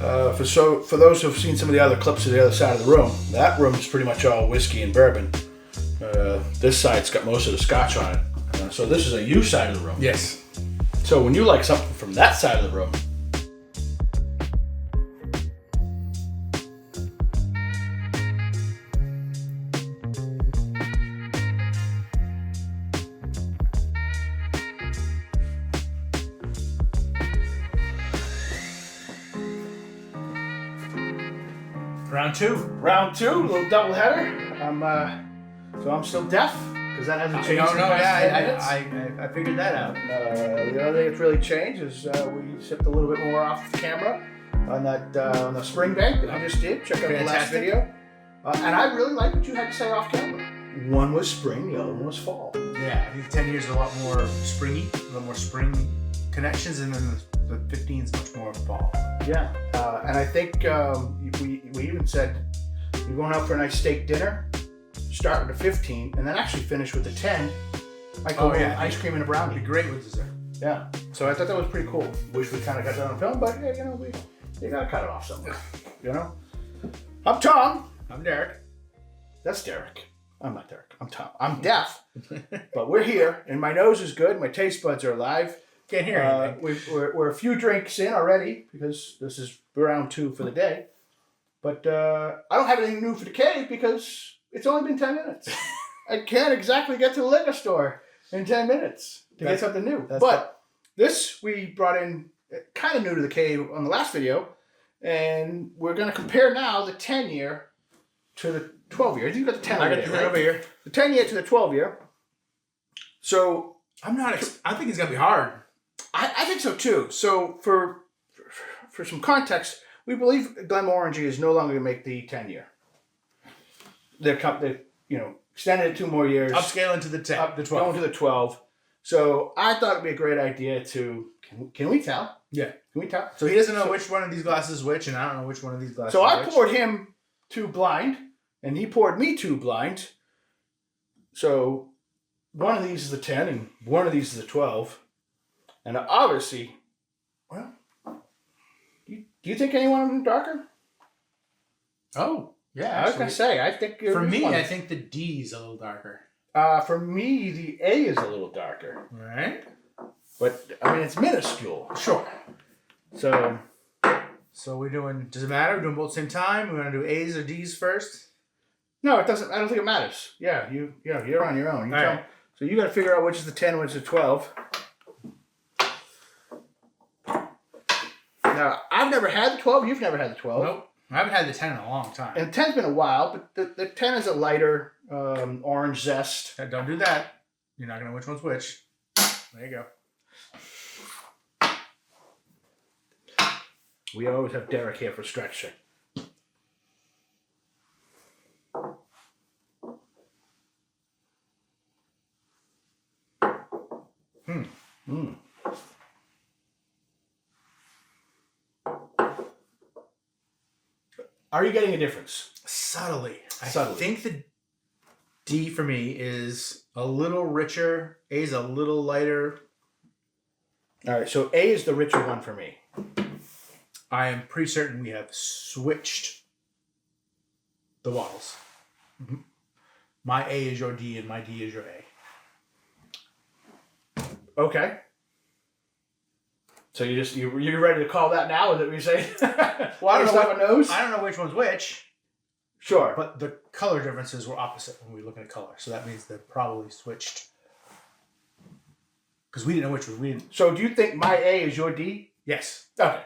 For those who've seen some of the other clips of the other side of the room, that room's pretty much all whiskey and bourbon. This side's got most of the scotch on it. So this is a you side of the room. Yes. So when you like something from that side of the room, Round two, a little double header. I'm still deaf because that hasn't changed. I figured that out. The other thing that's really changed is we sipped a little bit more off the camera on that on the spring bank that I just did. Check out the last video. And I really like what you had to say off camera. One was spring, the other one was fall. Yeah, I think 10 years is a lot more springy, a lot more spring connections, and then the 15 is much more fall. Yeah, and I think we even said you're going out for a nice steak dinner, start with the 15, and then actually finish with the 10. Like ice cream and a brownie. It'd be great with dessert. Yeah, so I thought that was pretty cool. Wish we kind of got that on film, but yeah, you gotta cut it off somewhere. You know. I'm Tom. I'm Derek. That's Derek. I'm not Derek. I'm Tom. I'm deaf, but we're here, and my nose is good. My taste buds are alive. Can't hear anything. We're a few drinks in already because this is round 2 for the day. But I don't have anything new for the cave because it's only been 10 minutes. I can't exactly get to the liquor store in 10 minutes to get something new. But this we brought in kind of new to the cave on the last video. And we're going to compare now the 10-year to the 12-year. You got the 10 I got the 10 over here. The 10-year to the 12-year. So I think it's going to be hard. I think so too. So for some context, we believe Glenmorangie is no longer going to make the 10-year. They extended it 2 more years. Upscaling to the 10, the 12. Going to the 12. So I thought it'd be a great idea to. Can we tell? Yeah. Can we tell? So he doesn't know which one of these glasses is which, and I don't know which one of these glasses. So is I poured him 2 blind, and he poured me 2 blind. So one of these is the 10, and one of these is the 12. And obviously, well, do you think any one of them is darker? Oh, yeah. I was going to say, I think... For me, I think the D is a little darker. For me, the A is a little darker. Right. But, I mean, it's minuscule. Sure. So we're doing... Does it matter? We're doing both at the same time? We want to do A's or D's first? No, it doesn't. I don't think it matters. Yeah, you're on your own. All right. So you got to figure out which is the 10, which is the 12. Now, I've never had the 12. You've never had the 12. Nope. I haven't had the 10 in a long time. And the 10's been a while, but the 10 is a lighter orange zest. Don't do that. You're not going to know which one's which. There you go. We always have Derek here for stretch check. Are you getting a difference? Subtly. I Subtly. think the D for me is a little richer. A is a little lighter. All right, so A is the richer one for me. I am pretty certain we have switched the bottles. My A is your D and my D is your A. Okay. So you're ready to call that now? Is that what you're saying? Well, I I don't know which one's which. Sure. But the color differences were opposite when we were looking at color. So that means they're probably switched. Because we didn't know which was. We didn't. So do you think my A is your D? Yes. Okay.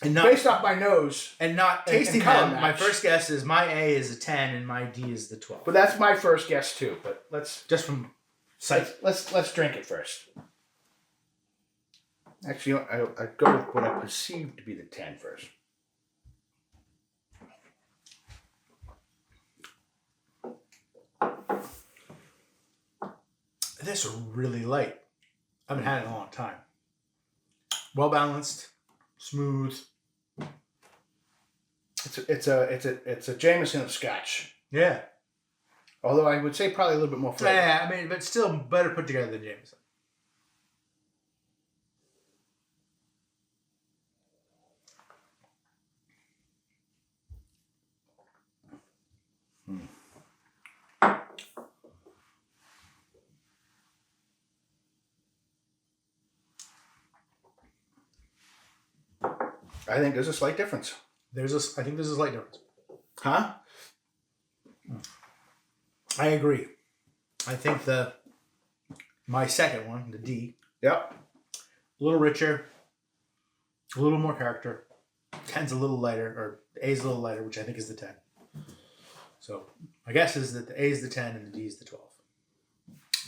And not, based off my nose. And not tasting and color them, my match. first guess is my A is a 10 and my D is the 12. But that's my first guess too. But let's Just from sight. let's drink it first. Actually, I go with what I perceive to be the 10 first. This is really light. I haven't had it in a long time. Well balanced, smooth. It's a Jameson of Scotch. Yeah. Although I would say probably a little bit more flavor. Yeah, I mean, but still better put together than Jameson. I think there's a slight difference. I think there's a slight difference. Huh? I agree. I think my second one, the D, Yep. a little richer, a little more character. 10's a little lighter, or A's a little lighter, which I think is the 10. So my guess is that the A is the 10 and the D is the 12.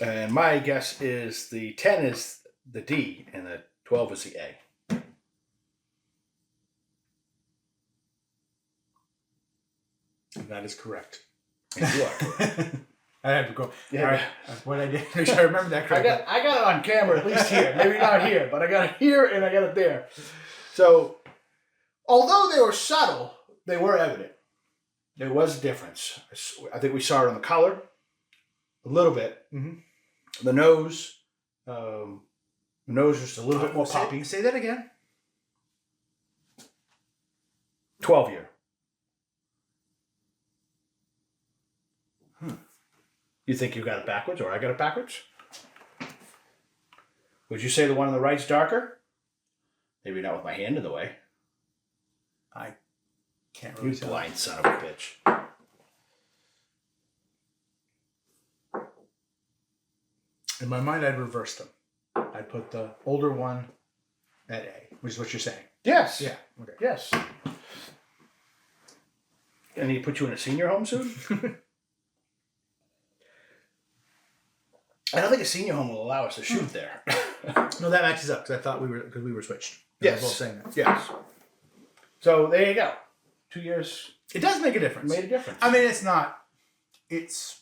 And my guess is the 10 is the D and the 12 is the A. And that is correct. And you are correct. I have to go. Yeah. All right. What I did, make sure I remember that correctly. I got it on camera, at least here. Maybe not here, but I got it here and I got it there. So, although they were subtle, they were evident. There was a difference. I think we saw it on the color a little bit. Mm-hmm. The nose was just a little bit more poppy. Say that again. 12 year. You think you got it backwards or I got it backwards? Would you say the one on the right's darker? Maybe not with my hand in the way. I can't really You tell. blind son of a bitch. In my mind, I'd reverse them. I'd put the older one at A, which is what you're saying. Yes. Yeah. Okay. Yes. And he put you in a senior home soon? I don't think a senior home will allow us to shoot there. No, that matches up because I thought we were switched. Yes. We're both saying that. Yes. So there you go. 2 years It does make a difference. made a difference. I mean, it's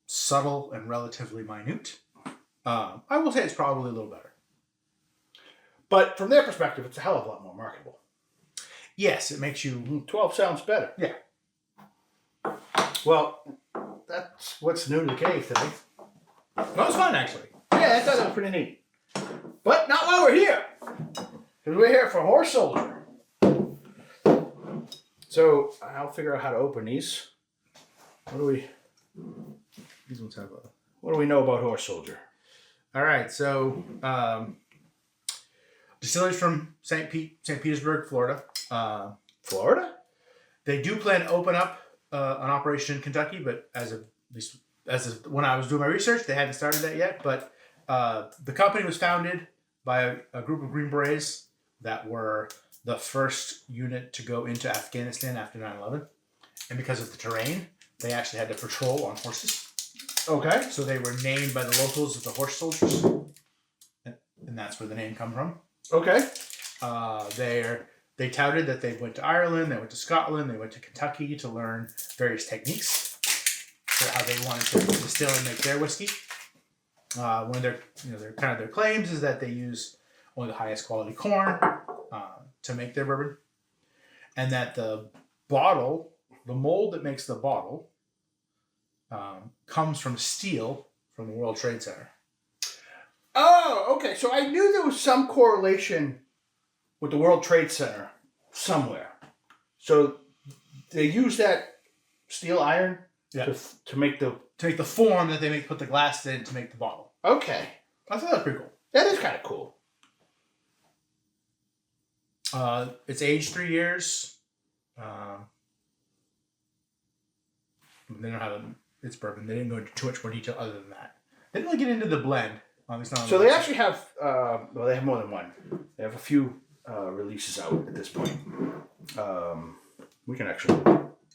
subtle and relatively minute. I will say it's probably a little better. But from their perspective, it's a hell of a lot more marketable. Yes, it makes you. 12 sounds better. Yeah. Well, that's what's new to the cave today. That was fun, actually. Yeah, I thought that was pretty neat. But not while we're here. Because we're here for Horse Soldier. So I'll figure out how to open these. These ones have a. What do we know about Horse Soldier? All right, so distilleries from St. Petersburg, Florida. Florida? They do plan to open up an operation in Kentucky, but as of when I was doing my research, they hadn't started that yet. But the company was founded by a group of Green Berets that were the first unit to go into Afghanistan after 9/11. And because of the terrain, they actually had to patrol on horses. Okay. So they were named by the locals as the Horse Soldiers. And that's where the name comes from. Okay. They touted that they went to Ireland, they went to Scotland, they went to Kentucky to learn various techniques for how they wanted to distill and make their whiskey. One of their claims is that they use only the highest quality corn to make their bourbon, and that the mold that makes the bottle, comes from steel from the World Trade Center. Oh, okay. So I knew there was some correlation with the World Trade Center somewhere. So they use that steel iron to make the form that they put the glass in to make the bottle. Okay. I thought that was pretty cool. That is kind of cool. It's aged 3 years. They don't have it's bourbon. They didn't go into too much more detail other than that. They didn't really get into the blend. So they actually have, they have more than one. They have a few releases out at this point. We can actually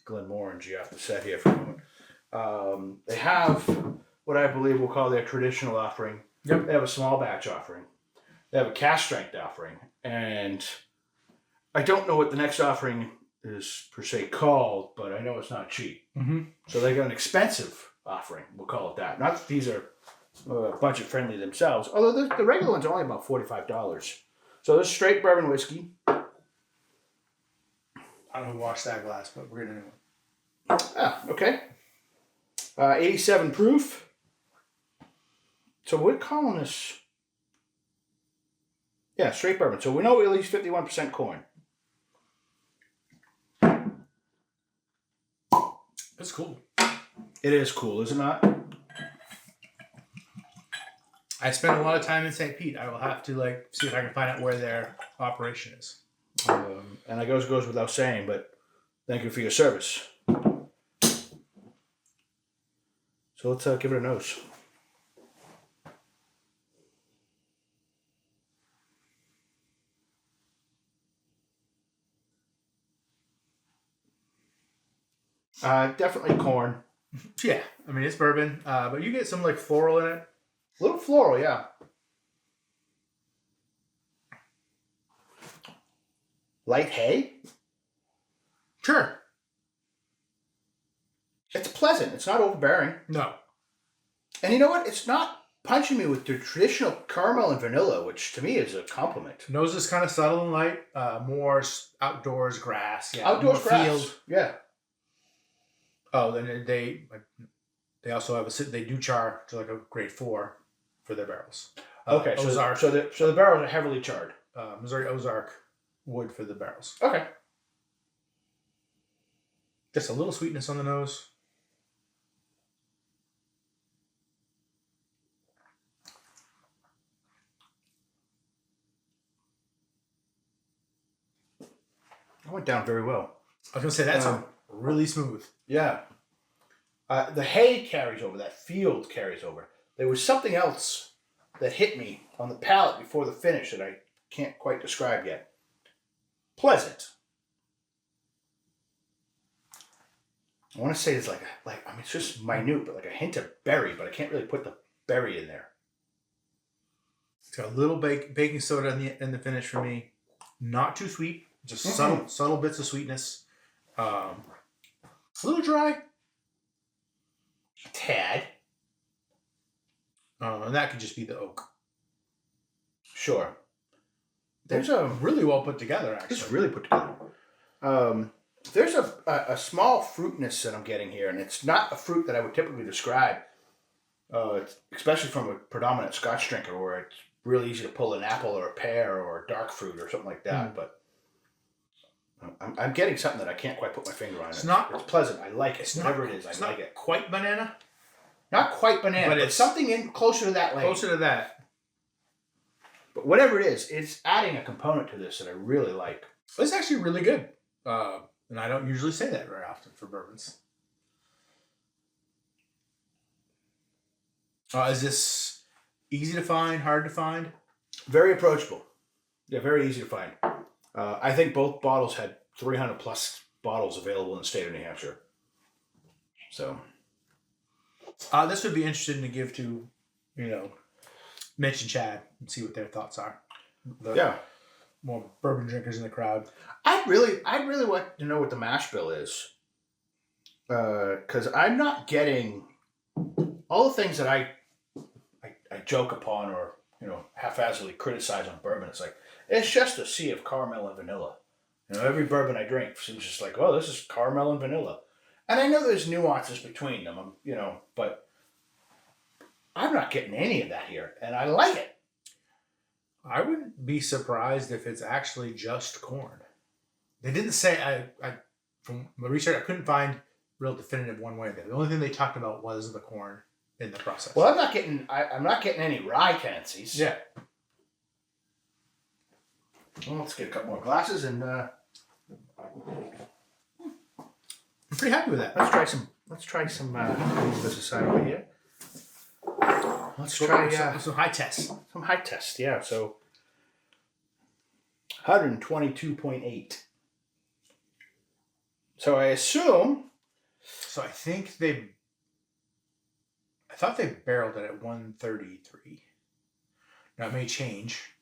Glenmorangie off the set here for a moment. They have what I believe we'll call their traditional offering. Yep. They have a small batch offering. They have a cask strength offering. And I don't know what the next offering is per se called, but I know it's not cheap. Mm-hmm. So they got an expensive offering. We'll call it that. Not that these are budget friendly themselves, although the regular ones are only about $45. So this is straight bourbon whiskey. I don't know who washed that glass, but we're gonna do it. Ah, okay. 87 proof. So we're calling this, straight bourbon. So we know at least 51% corn. That's cool. It is cool, is it not? I spent a lot of time in St. Pete. I will have to see if I can find out where their operation is. And I goes without saying, but thank you for your service. So let's give it a nose. Definitely corn. Yeah, I mean it's bourbon, but you get some like floral in it. A little floral, yeah. Light hay? Sure. It's pleasant. It's not overbearing. No. And you know what? It's not punching me with the traditional caramel and vanilla, which to me is a compliment. Nose is kind of subtle and light. More outdoors grass. Yeah. Outdoors more grass. Field. Yeah. Oh, then they also have they do char to like a grade 4 for their barrels. Okay, Ozark. So the barrels are heavily charred. Missouri Ozark wood for the barrels. Okay. Just a little sweetness on the nose. That went down very well. I was gonna say that's really smooth. Yeah. The hay carries over. That field carries over. There was something else that hit me on the palate before the finish that I can't quite describe yet. Pleasant. I want to say it's like I mean it's just minute, but like a hint of berry, but I can't really put the berry in there. It's got a little baking soda in the finish for me. Not too sweet, just subtle bits of sweetness. A little dry. A tad. And that could just be the oak. Sure. There's a really well put together, actually. It's really put together. There's a small fruitness that I'm getting here, and it's not a fruit that I would typically describe, especially from a predominant Scotch drinker, where it's really easy to pull an apple or a pear or a dark fruit or something like that. But I'm getting something that I can't quite put my finger on. It's pleasant. I like it. Whatever it is, I like it. Quite banana. Not quite banana, but it's something in closer to that lane. Closer to that. But whatever it is, it's adding a component to this that I really like. It's actually really good. And I don't usually say that very often for bourbons. Is this easy to find, hard to find? Very approachable. Yeah, very easy to find. I think both bottles had 300 plus bottles available in the state of New Hampshire. So, this would be interesting to give to, Mitch and Chad and see what their thoughts are. Yeah. More bourbon drinkers in the crowd. I'd really like to know what the mash bill is. Because I'm not getting all the things that I joke upon or, haphazardly criticize on bourbon. It's like, it's just a sea of caramel and vanilla. Every bourbon I drink seems just like, oh, this is caramel and vanilla. And I know there's nuances between them, but I'm not getting any of that here. And I like it. I wouldn't be surprised if it's actually just corn. They didn't say, I from my research, I couldn't find real definitive one way or the other. The only thing they talked about was the corn in the process. Well, I'm not getting any rye tendencies. Yeah. Well, let's get a couple more glasses and I'm pretty happy with that. Let's try some move this aside over here. Let's try some high tests. Some high tests, yeah. So 122.8. So I assume. So I thought they barreled it at 133. Now it may change.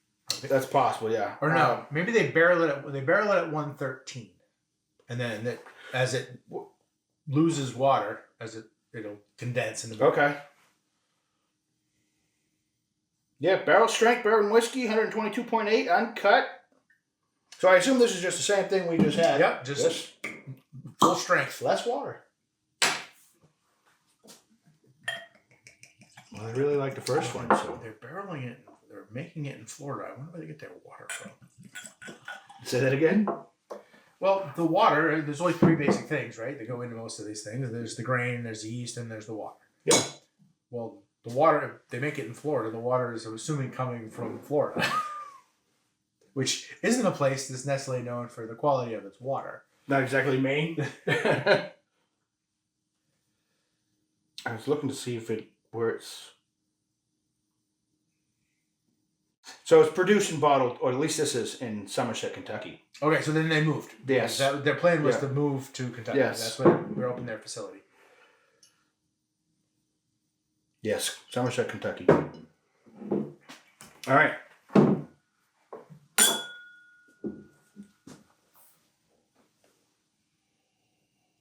That's possible, yeah. Or no, maybe they barrel it at 113, and then as it loses water, it'll condense in the barrel. Okay. Yeah, barrel strength bourbon whiskey, 122.8, uncut. So I assume this is just the same thing we just had. Yep, just full strength. Less water. Well, I really like the first one. So they're barreling it. They're making it in Florida. I wonder where they get their water from. Say that again? Well, the water, there's only 3 basic things, right? That go into most of these things. There's the grain, there's the yeast, and there's the water. Yeah. Well, the water, they make it in Florida. The water is, I'm assuming, coming from Florida. which isn't a place that's necessarily known for the quality of its water. Not exactly Maine. I was looking to see where it's. So it's produced and bottled, or at least this is in Somerset, Kentucky. Okay, so then they moved. Yes. Their plan was to move to Kentucky. Yes. That's when we opened their facility. Yes, Somerset, Kentucky. All right.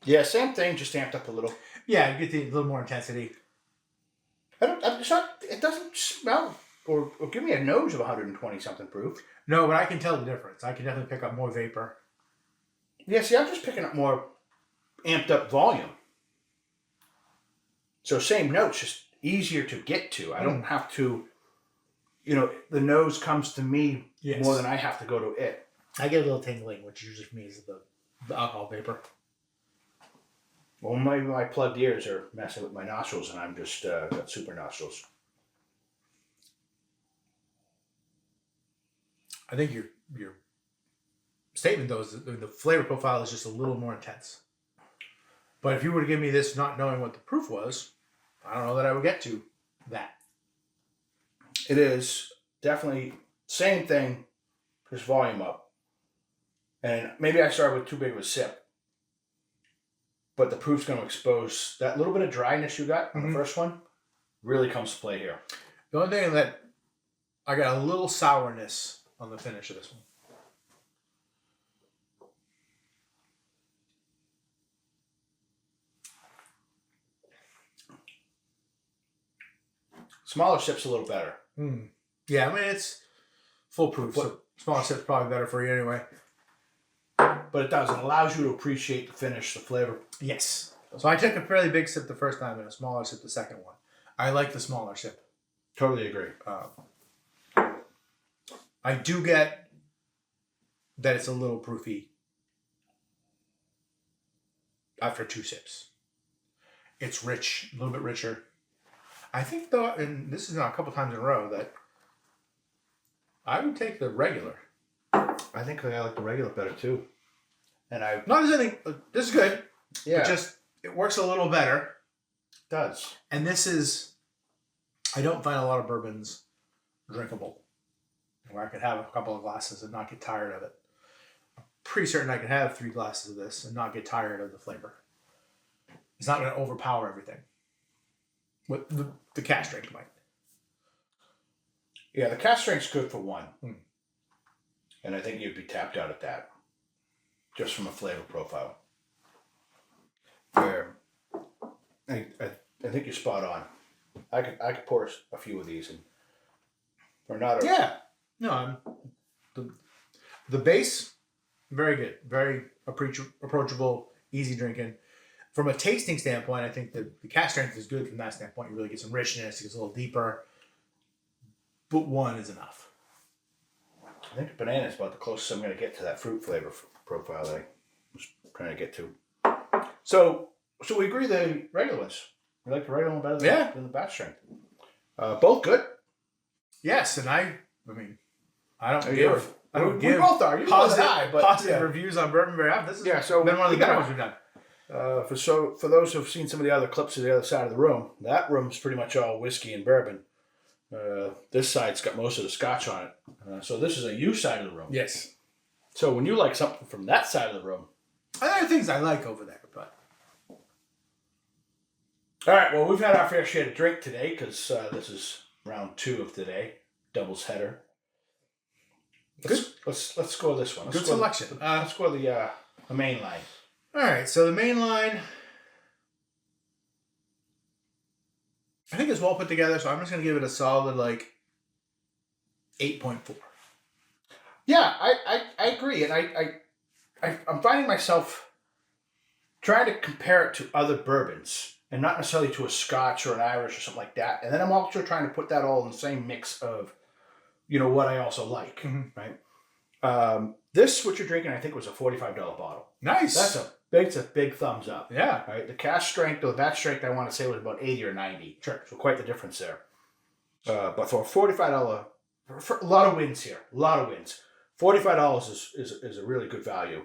Yeah, same thing, just amped up a little. Yeah, you get a little more intensity. It doesn't smell or give me a nose of 120 something proof. No, but I can tell the difference. I can definitely pick up more vapor. Yeah, see, I'm just picking up more amped up volume. So same notes, just easier to get to. I don't have to, the nose comes to me more than I have to go to it. I get a little tingling, which usually for me is the alcohol vapor. Well, my plugged ears are messing with my nostrils, and I'm just got super nostrils. I think your statement, though, is the flavor profile is just a little more intense. But if you were to give me this not knowing what the proof was, I don't know that I would get to that. It is definitely same thing, just volume up. And maybe I started with too big of a sip. But the proof's going to expose that little bit of dryness you got on the first one really comes to play here. The only thing that I got a little sourness on the finish of this one. Smaller sip's a little better. Yeah, I mean, it's foolproof. So smaller sip's probably better for you anyway. But it does. It allows you to appreciate the finish, the flavor. Yes. So I took a fairly big sip the first time and a smaller sip the second one. I like the smaller sip. Totally agree. I do get that it's a little proofy after 2 sips. It's rich, a little bit richer. I think, though, and this is now a couple times in a row, that I would take the regular. I think I like the regular better, too. And Not as anything, this is good. Yeah. But just, it works a little better. It does. And this is, I don't find a lot of bourbons drinkable. Where I could have a couple of glasses and not get tired of it. I'm pretty certain I could have 3 glasses of this and not get tired of the flavor. It's not going to overpower everything. What the cask strength might. Yeah, the cask strength's good for 1. And I think you'd be tapped out at that. Just from a flavor profile. Where I think you're spot on. I could pour a few of these and or not. Yeah. No, the base, very good. Very approachable, easy drinking. From a tasting standpoint, I think the cask strength is good from that standpoint. You really get some richness. It gets a little deeper. But 1 is enough. I think the banana is about the closest I'm going to get to that fruit flavor profile that I was trying to get to. So we agree the regular ones. We like the regular one better than the batch strength. Both good. Yes, and I mean, I don't We give both are. You positive reviews on bourbon very often. This has so been one of the better ones we've done. For those who've seen some of the other clips of the other side of the room, that room's pretty much all whiskey and bourbon. This side's got most of the scotch on it. So this is a you side of the room. Yes. So when you like something from that side of the room. There are things I like over there, but. All right, well, we've had our fair share to drink today because this is round 2 of today. Doubles header. Let's score this one. Good selection. Let's score the main line. All right, so the main line, I think it's well put together, so I'm just going to give it a solid, 8.4. Yeah, I agree. And I'm finding myself trying to compare it to other bourbons and not necessarily to a Scotch or an Irish or something like that. And then I'm also trying to put that all in the same mix of, what I also like, right? This, what you're drinking, I think was a $45 bottle. Nice. That's a big thumbs up. Yeah. Right. The cask strength or the batch strength, I want to say was about 80 or 90. Sure. So quite the difference there. But for a $45, for a lot of wins here. A lot of wins. $45 is a really good value.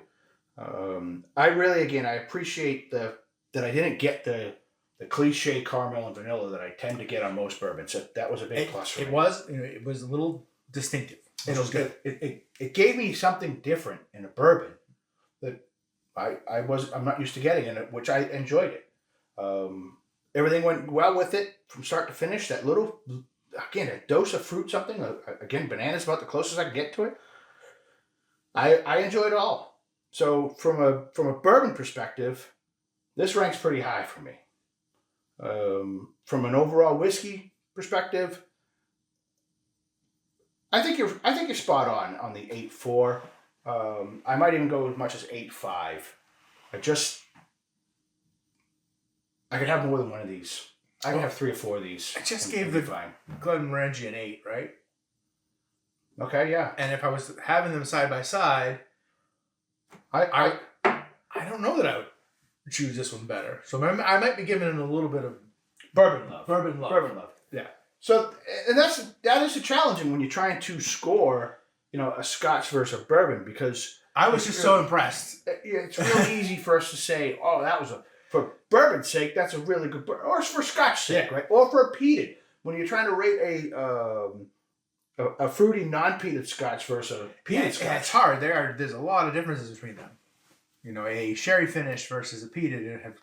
I appreciate that I didn't get the cliche caramel and vanilla that I tend to get on most bourbons. That was a big plus for me. It was a little distinctive. It was good. It gave me something different in a bourbon that I'm not used to getting in it, which I enjoyed it. Everything went well with it from start to finish. That little, again, a dose of fruit, something. Again, banana's about the closest I can get to it. I enjoyed it all. So from a bourbon perspective, this ranks pretty high for me. From an overall whiskey perspective, I think you're spot on the 8.4. I might even go as much as 8.5. I could have more than one of these. I could have 3 or 4 of these. I just gave the Glenmorangie an 8, right? Okay, yeah. And if I was having them side by side, I don't know that I would choose this one better. So I might be giving it a little bit of bourbon love. Bourbon love. Yeah. So, and that is challenging when you're trying to score, a Scotch versus a bourbon, because I was just so impressed. It's real easy for us to say, oh, that was for bourbon's sake, that's a really good bourbon, or it's for Scotch sake, right? Or for a peated. When you're trying to rate a fruity non-peated Scotch versus a peated Scotch. Yeah, it's hard. There's a lot of differences between them. A sherry finish versus a peated have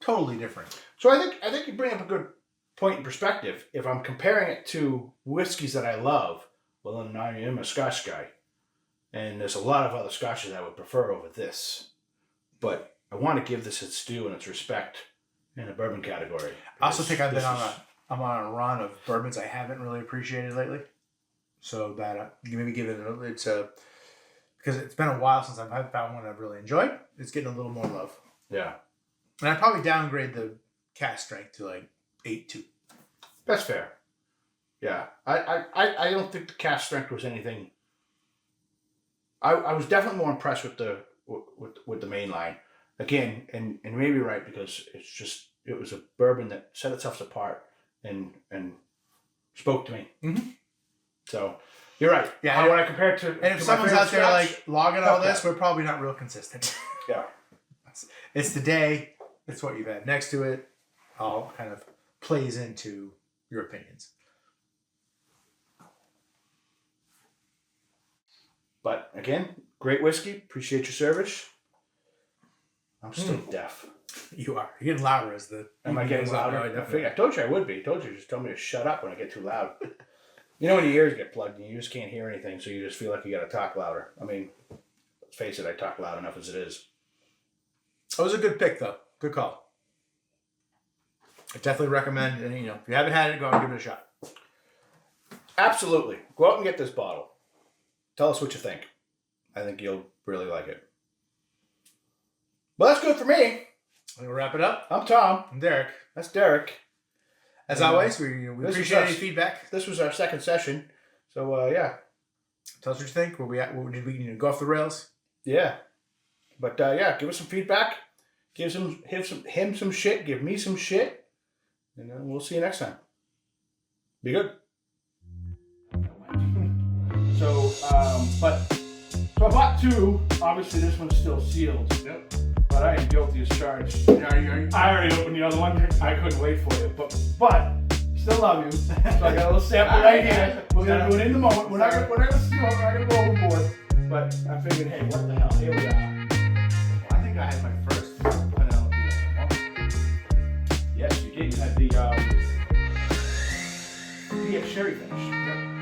totally different. So I think you bring up a good point in perspective. If I'm comparing it to whiskeys that I love, well, then I am a Scotch guy. And there's a lot of other Scotches I would prefer over this. But I want to give this its due and its respect in the bourbon category. I also think I'm on a run of bourbons I haven't really appreciated lately. So that maybe give it because it's been a while since I've found one I've really enjoyed. It's getting a little more love. Yeah. And I'd probably downgrade the cask strength to like 8.2. That's fair. Yeah. I don't think the cask strength was anything. I was definitely more impressed with the main line. Again, and maybe you're right, because it was a bourbon that set itself apart and spoke to me. Mm-hmm. So you're right. Yeah. When I compare it to, and if someone's out there like logging all this, we're probably not real consistent. Yeah. It's the day. It's what you've had next to it. All kind of plays into your opinions. But again, great whiskey. Appreciate your service. I'm still deaf. You are. You're getting louder as the... Am I getting louder? I told you I would be. I told you. Just tell me to shut up when I get too loud. When your ears get plugged and you just can't hear anything, so you just feel like you got to talk louder. I mean, let's face it, I talk loud enough as it is. It was a good pick, though. Good call. I definitely recommend, and if you haven't had it, go out and give it a shot. Absolutely. Go out and get this bottle. Tell us what you think. I think you'll really like it. Well, that's good for me. We'll wrap it up. I'm Tom. I'm Derek. That's Derek. As always, we appreciate any feedback. This was our second session. So, yeah. Tell us what you think. Where we at? Did we go off the rails? Yeah. But, yeah, give us some feedback. Give him some shit. Give me some shit. And then we'll see you next time. Be good. So I bought 2. Obviously, this one's still sealed. Yep. But I am guilty as charged. I already opened the other one. I couldn't wait for you. But still love you. So I got a little sample right here. We're gonna do it in the moment. We're not gonna go overboard. But I figured, hey, what the hell? Here we are. Well, I think I had my first Penelope. Yes, you did. You had the sherry finish. Yep.